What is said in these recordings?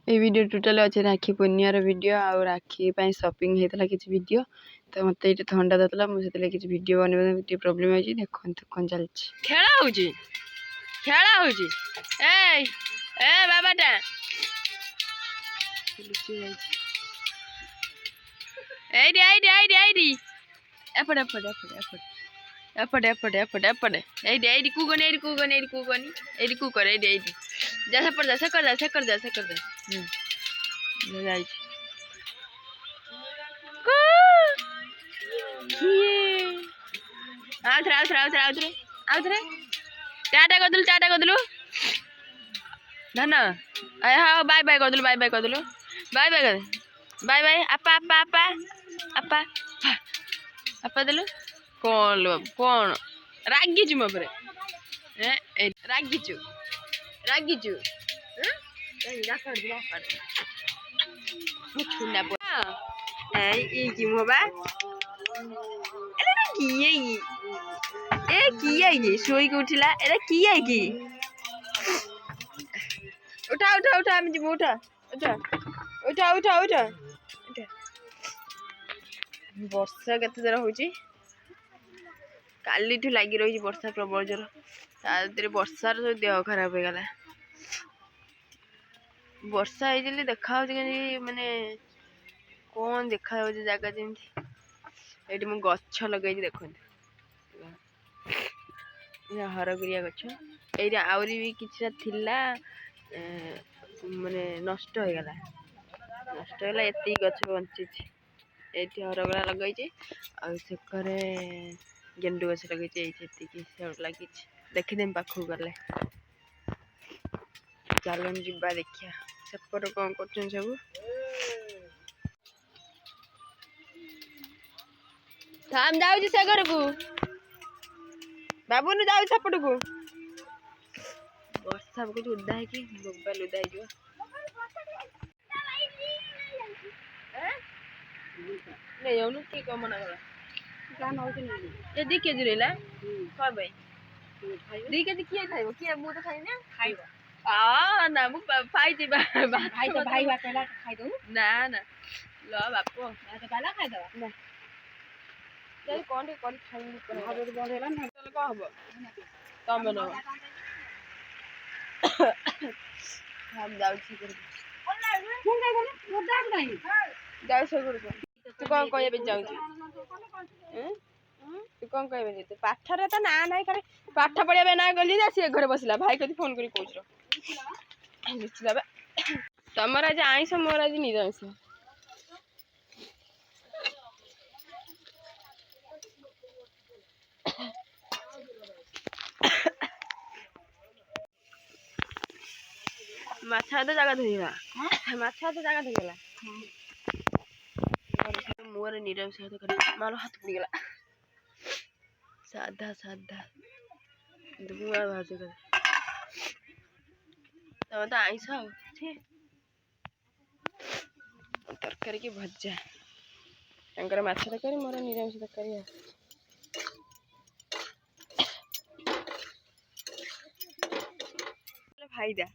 ये video total अच्छे राखी पूर्णिमार video आ राखी shopping होता किसी वीडियो तो मत ये थंडा देता मुझे किसी वीडियो बनवा प्रोब्लेम हो देखो कौन चलती खेला बाबाटा एपटे एपटे एपटे एपटे एपटे एपटे एपटे एपटे कूगनी कूगनी कूगनी ये कूकर ये जा सेपट जा सेकर जा सेकर जा सेकर जा आउथरे टाटा करदलु धन हाँ बाय बाय करदलु बाय बाय करदलु बाय बाय कर बाय बाय आपा आपा आपा आपा आपा देलु कौन लो कौन रागिचु मो परे रागिचु रागिचु की मोबा किए सोई के उठिला एरा किए की उठा उठा उठा हम जीव उठा उठा उठा उठा उठा वर्षा केते जरा होची काली ठु लागी रही वर्षा प्रबल जर तादरे वर्षार जो देह खराब हो गला वर्षा होइजली देखा माने कौन देखा जगह जमी ये गछ लगे देखो हरगुरिया गछ ये आहरी भी किसी थिला माने नष्ट हो गला एत गछ बंची ये हरगुरा लगे आकरे गेंडु गछ लगे लगी देखीदे पाखक गले चलन जीवा देखिया सेपट कौन कर सब थाम जाऊँ से घर को बाबू न जाऊ सेपट को वर्षा कुछ उदा है कि मोबाइल उदा है नहीं आउनु के कम मना करा गान हो ये 2 केजी रहला का भाई 2 केजी किए खाइबो किए मु तो खाइ ना खाइबो ना मु फाइ जी भाई तो भाई बा कहला खाइ दउ ना ना ल बापू ना तो कहला खाइ दवा ना चल कौन खाइ हाथ बंद होला ना चल का हबो तम न हम जाउ छी कर फोन काय बोले मोदान नहीं जाउ से कर तू कौन कहबे जाउ छी तू कौन कहबे तू पाठ रे त ना नाही करे पाठ पढ़िया ना गली जा से घर बसला भाई कथि फोन करी कहछ निचला तमरा जे आइस मोर आज निरांश माछा तो जगह धोइला माछा तो जगह धोइला मोर निरांश हाथ कर मारो हाथ पड़ गला साधा साधा दुआ भाज कर तब तो आइस तरकारी की भजा अंकर माछ तरकारी मोर निरांश तरकारी फायदा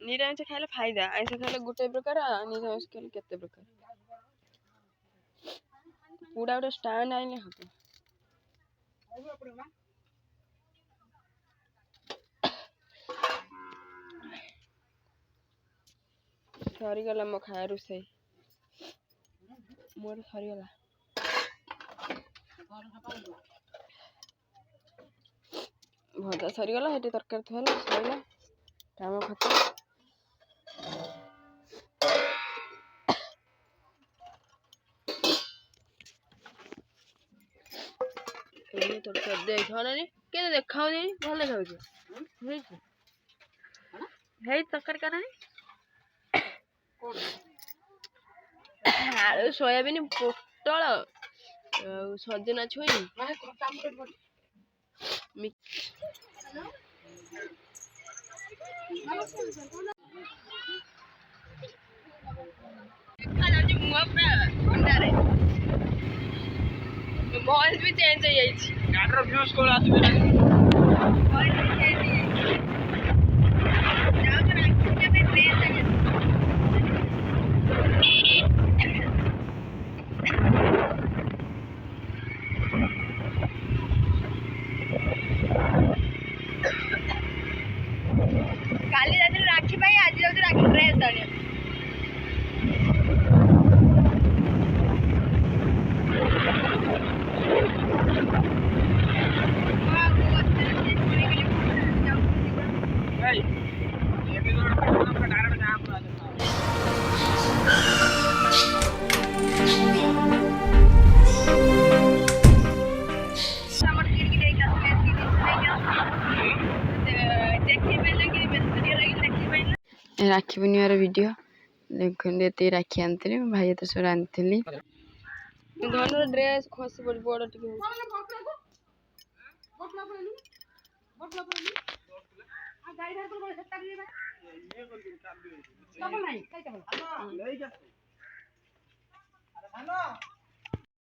निरांश खाइले फायदा आइस खाइले गोटे प्रकार निरांश खाइले केते प्रकार पूरा गोटे स्टैंड आइले हम सरीगला मो खाया रोसई मोर सरीगला भजा सरीगला हेटी तरकारी थला सरीला काम खत्म तरकारी देखा ना के देखा भल देखा तरकारी का आलू सोयाबीन पोटल सजना छुई वॉइस भी चेंज हो जाइए गाडर व्यूज को आसबे ना वॉइस भी चेंज हो जाइए जाओ ना कितना पे ट्रेन দাঁড়িয়ে ରାକ୍ଷୀ ପୂର୍ଣ୍ଣିମାର ଭିଡ଼ିଓ ଦେଖନ୍ତୁ ଏତିକି ରାକ୍ଷୀ ଆଣିଥିଲି ମୋ ଭାଇ ଏତେ ସବୁ ଆଣିଥିଲି ଧନର ଡ୍ରେସ୍ ଖସି ପଡି ବଡ ଟିକେ